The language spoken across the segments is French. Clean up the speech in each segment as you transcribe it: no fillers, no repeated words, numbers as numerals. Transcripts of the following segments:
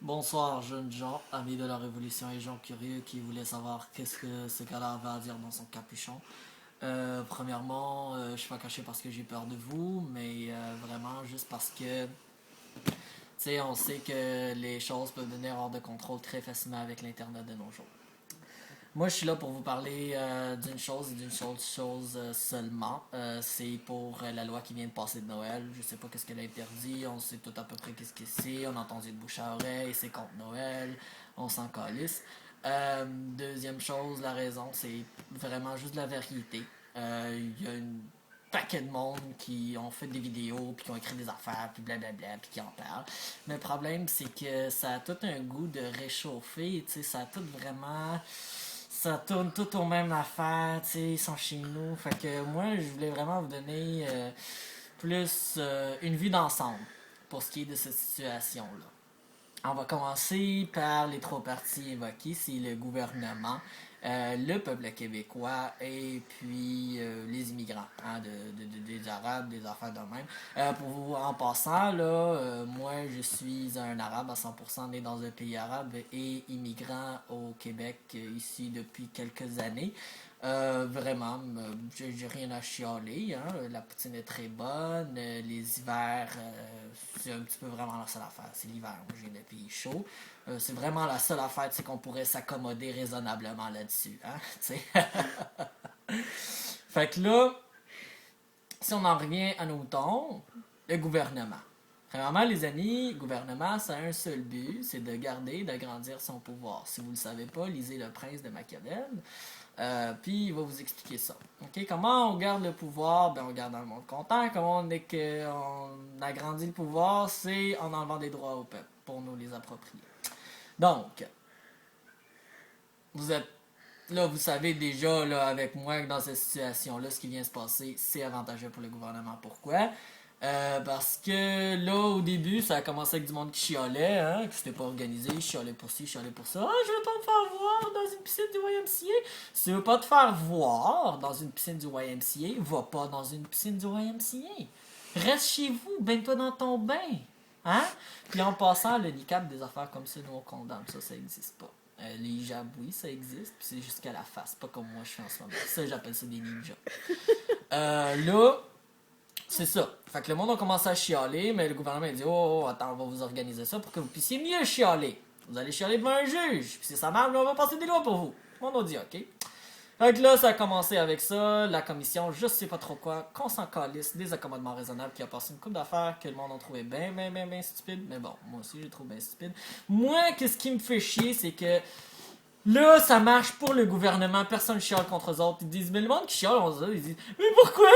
Bonsoir, jeunes gens, amis de la Révolution et gens curieux qui voulaient savoir qu'est-ce que ce gars-là avait à dire dans son capuchon. Premièrement, je suis pas caché parce que j'ai peur de vous, mais vraiment juste parce que, tu sais, on sait que les choses peuvent devenir hors de contrôle très facilement avec l'Internet de nos jours. Moi, je suis là pour vous parler d'une chose et d'une seule chose seulement. C'est pour la loi qui vient de passer de Noël. Je sais pas qu'est-ce qu'elle a interdit. On sait tout à peu près qu'est-ce que c'est. On a entendu de bouche à oreille. C'est contre Noël. On s'en calisse. Deuxième chose, la raison, c'est vraiment juste la vérité. Il y a une paquet de monde qui ont fait des vidéos, puis qui ont écrit des affaires, puis blablabla, puis qui en parlent. Mais le problème, c'est que ça a tout un goût de réchauffer, tu sais, ça a tout vraiment... Ça tourne tout aux mêmes affaires, tu sais, ils sont chez nous. Fait que moi, je voulais vraiment vous donner plus une vue d'ensemble pour ce qui est de cette situation-là. On va commencer par les trois parties évoquées, c'est le gouvernement, le peuple québécois et puis les immigrants, hein, des Arabes, des affaires de même. Pour vous, en passant, là, moi je suis un Arabe à 100% né dans un pays arabe et immigrant au Québec ici depuis quelques années. Vraiment, j'ai rien à chialer, hein. La poutine est très bonne, les hivers, c'est un petit peu vraiment la seule affaire, c'est l'hiver, moi j'ai des pays chauds. C'est vraiment la seule affaire, c'est qu'on pourrait s'accommoder raisonnablement là-dessus, hein, tu sais. Fait que là, si on en revient à nos moutons, le gouvernement. Premièrement, les amis, le gouvernement, ça a un seul but, c'est de garder, d'agrandir son pouvoir. Si vous ne le savez pas, lisez Le Prince de Machiavel. Puis il va vous expliquer ça. Ok, comment on garde le pouvoir? Ben, on garde dans le monde content. Comment on agrandit le pouvoir? C'est en enlevant des droits au peuple pour nous les approprier. Donc, vous êtes là, vous savez déjà là, avec moi que dans cette situation-là, ce qui vient se passer, c'est avantageux pour le gouvernement. Pourquoi? Parce que là, au début, ça a commencé avec du monde qui chialait, hein, qui s'était pas organisé, chialait pour ci, chialait pour ça. Ah, je veux pas me faire voir dans une piscine du YMCA. Si tu veux pas te faire voir dans une piscine du YMCA, va pas dans une piscine du YMCA. Reste chez vous, baigne-toi dans ton bain. Hein? Puis en passant, le niqab, des affaires comme ça, nous on condamne, ça existe pas. Les hijabs, oui, ça existe, puis c'est jusqu'à la face, pas comme moi je fais en ce moment. Ça, j'appelle ça des ninjas. Là, c'est ça. Fait que le monde a commencé à chialer, mais le gouvernement a dit oh, attends, on va vous organiser ça pour que vous puissiez mieux chialer. Vous allez chialer devant un juge, puis si ça marche, on va passer des lois pour vous. Tout le monde a dit ok. Fait que là, ça a commencé avec ça, la commission, je sais pas trop quoi, qu'on s'en calisse, des accommodements raisonnables qui a passé une couple d'affaires que le monde a trouvé bien stupide. Mais bon, moi aussi, j'ai trouvé bien stupide. Moi, qu'est-ce qui me fait chier, c'est que là, ça marche pour le gouvernement, personne chiale contre eux autres. Ils disent, mais le monde qui chiale, on se dit, ils disent, mais pourquoi?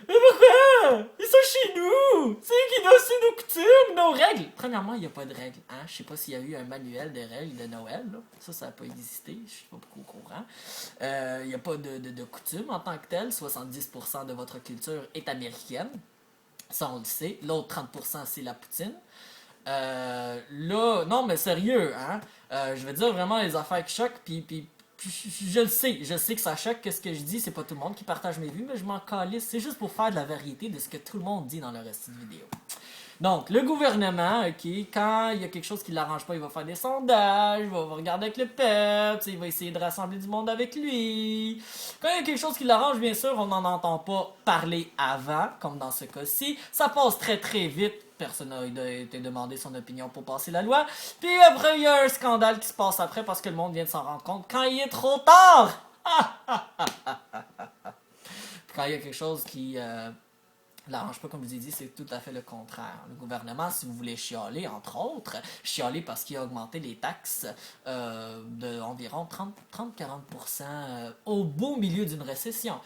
Mais pourquoi? Ils sont chez nous! C'est eux qui donnent nos coutumes, nos règles! Premièrement, il n'y a pas de règles. Hein? Je sais pas s'il y a eu un manuel de règles de Noël. Là. Ça n'a pas existé. Je suis pas beaucoup au courant. Il n'y a pas de coutumes en tant que telles. 70% de votre culture est américaine. Ça, on le sait. L'autre 30%, c'est la poutine. Là, non, mais sérieux, hein? Je vais dire vraiment les affaires qui choquent, puis je sais que ça choque que ce que je dis, c'est pas tout le monde qui partage mes vues, mais je m'en calisse. C'est juste pour faire de la variété de ce que tout le monde dit dans le reste de vidéo. Donc, le gouvernement, ok, quand il y a quelque chose qui ne l'arrange pas, il va faire des sondages, il va regarder avec le peuple, il va essayer de rassembler du monde avec lui. Quand il y a quelque chose qui l'arrange, bien sûr, on n'en entend pas parler avant, comme dans ce cas-ci. Ça passe très très vite. Personne n'a été demandé son opinion pour passer la loi. Puis après, il y a un scandale qui se passe après parce que le monde vient de s'en rendre compte quand il est trop tard. Quand il y a quelque chose qui l'arrange pas, comme je vous ai dit, c'est tout à fait le contraire. Le gouvernement, si vous voulez chialer, entre autres, chialer parce qu'il a augmenté les taxes d'environ 30-40% au beau milieu d'une récession.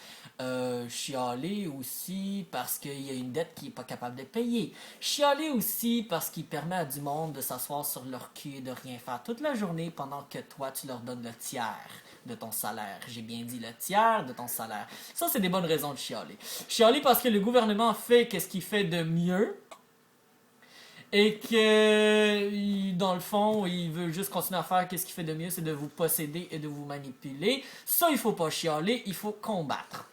Chialer aussi parce qu'il y a une dette qu'il n'est pas capable de payer. Chialer aussi parce qu'il permet à du monde de s'asseoir sur leur cul et de rien faire toute la journée pendant que toi, tu leur donnes le tiers de ton salaire. J'ai bien dit le tiers de ton salaire. Ça, c'est des bonnes raisons de chialer. Chialer parce que le gouvernement fait qu'est-ce qu'il fait de mieux et que, dans le fond, il veut juste continuer à faire qu'est-ce qu'il fait de mieux, c'est de vous posséder et de vous manipuler. Ça, il faut pas chialer, il faut combattre.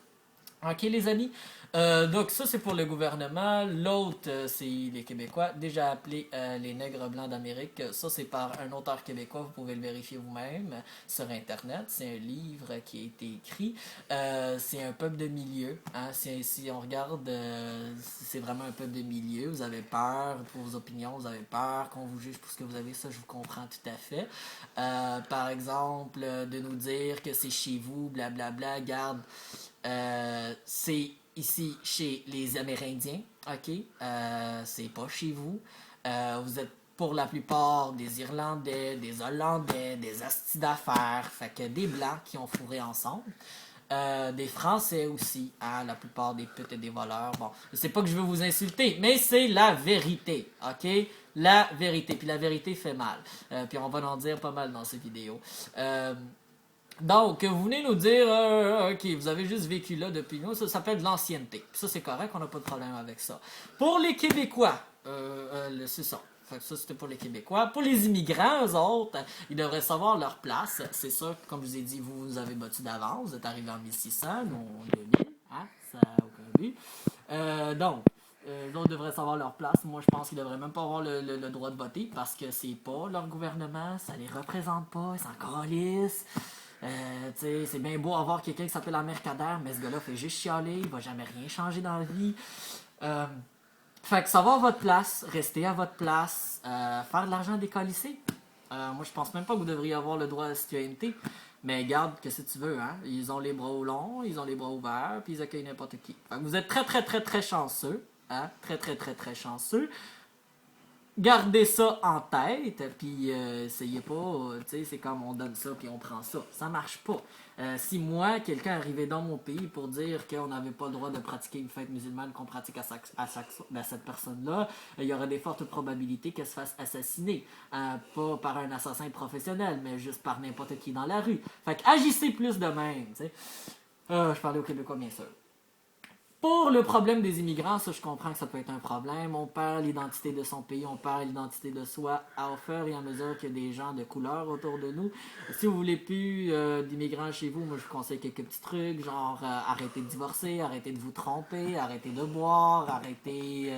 Ok, les amis? Donc ça c'est pour le gouvernement. L'autre c'est les Québécois, déjà appelés les nègres blancs d'Amérique. Ça c'est par un auteur québécois, vous pouvez le vérifier vous-même sur internet. C'est un livre qui a été écrit. C'est un peuple de milieu. Hein. Si on regarde, c'est vraiment un peuple de milieu. Vous avez peur pour vos opinions, vous avez peur qu'on vous juge pour ce que vous avez. Ça je vous comprends tout à fait. Par exemple, de nous dire que c'est chez vous, blablabla. Garde, c'est ici chez les Amérindiens, ok? C'est pas chez vous. Vous êtes pour la plupart des Irlandais, des Hollandais, des astis d'affaires, fait que des Blancs qui ont fourré ensemble. Des Français aussi, hein, la plupart des putes et des voleurs. Bon, c'est pas que je veux vous insulter, mais c'est la vérité, ok? La vérité, puis la vérité fait mal. Puis on va en dire pas mal dans ces vidéos. Donc, vous venez nous dire, ok, vous avez juste vécu là depuis nous, ça s'appelle de l'ancienneté. Ça, c'est correct, on n'a pas de problème avec ça. Pour les Québécois, c'est ça. Fait que ça, c'était pour les Québécois. Pour les immigrants, eux autres, ils devraient savoir leur place. C'est sûr, comme je vous ai dit, vous avez battu d'avance. Vous êtes arrivé en 1600, nous en 2000. Hein? Ça n'a aucun but. Donc, les autres devraient savoir leur place. Moi, je pense qu'ils devraient même pas avoir le droit de voter parce que c'est pas leur gouvernement, ça les représente pas, ils s'en calissent. C'est bien beau avoir quelqu'un qui s'appelle Amir Kader, mais ce gars-là fait juste chialer, il va jamais rien changer dans la vie. Fait que savoir votre place, rester à votre place, faire de l'argent décollissé. Moi, je pense même pas que vous devriez avoir le droit à la citoyenneté. Mais garde, que si tu veux, hein. Ils ont les bras longs, ils ont les bras ouverts, puis ils accueillent n'importe qui. Fait que vous êtes très, très, très, très chanceux. Hein? Très, très, très, très chanceux. Gardez ça en tête, puis essayez pas, tu sais, c'est comme on donne ça, puis on prend ça. Ça marche pas. Si moi, quelqu'un arrivait dans mon pays pour dire qu'on n'avait pas le droit de pratiquer une fête musulmane qu'on pratique à cette personne-là, il y aurait des fortes probabilités qu'elle se fasse assassiner. Pas par un assassin professionnel, mais juste par n'importe qui dans la rue. Fait que agissez plus de même, tu sais. Je parlais aux Québécois, bien sûr. Pour le problème des immigrants, ça je comprends que ça peut être un problème. On perd l'identité de son pays, on perd l'identité de soi au fur et à mesure qu'il y a des gens de couleur autour de nous. Si vous voulez plus d'immigrants chez vous, moi je vous conseille quelques petits trucs, genre arrêtez de divorcer, arrêtez de vous tromper, arrêtez de boire, arrêtez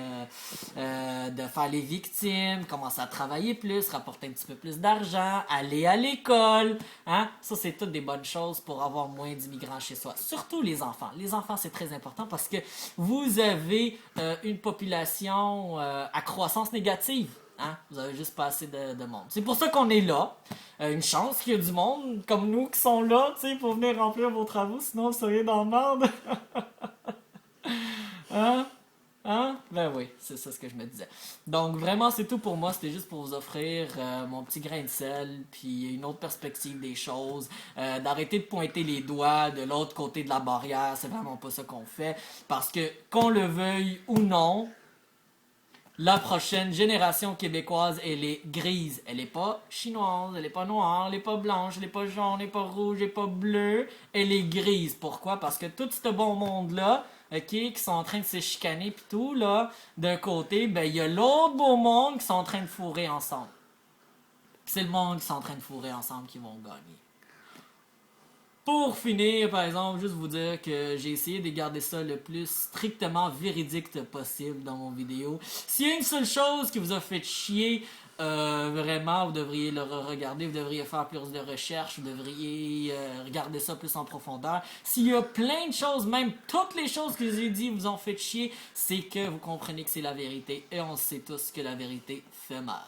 de faire les victimes, commencez à travailler plus, rapporter un petit peu plus d'argent, aller à l'école. Hein? Ça c'est toutes des bonnes choses pour avoir moins d'immigrants chez soi. Surtout les enfants. Les enfants c'est très important parce que vous avez une population à croissance négative. Hein? Vous avez juste pas assez de monde. C'est pour ça qu'on est là. Une chance qu'il y a du monde comme nous qui sont là, pour venir remplir vos travaux, sinon vous seriez dans le merde. Hein? Hein? Ben oui, c'est ça ce que je me disais. Donc vraiment c'est tout pour moi, c'était juste pour vous offrir mon petit grain de sel, puis une autre perspective des choses, d'arrêter de pointer les doigts de l'autre côté de la barrière, c'est vraiment pas ça qu'on fait, parce que qu'on le veuille ou non, la prochaine génération québécoise, elle est grise. Elle est pas chinoise, elle est pas noire, elle est pas blanche, elle est pas jaune, elle est pas rouge, elle est pas bleue. Elle est grise. Pourquoi? Parce que tout ce bon monde-là, ok, qui sont en train de se chicaner pis tout, là, d'un côté, ben, il y a l'autre beau monde qui sont en train de fourrer ensemble. Pis c'est le monde qui sont en train de fourrer ensemble qui vont gagner. Pour finir, par exemple, juste vous dire que j'ai essayé de garder ça le plus strictement véridique possible dans mon vidéo. S'il y a une seule chose qui vous a fait chier, vraiment, vous devriez le regarder, vous devriez faire plus de recherches, vous devriez regarder ça plus en profondeur. S'il y a plein de choses, même toutes les choses que j'ai dit vous ont fait chier, c'est que vous comprenez que c'est la vérité et on sait tous que la vérité fait mal.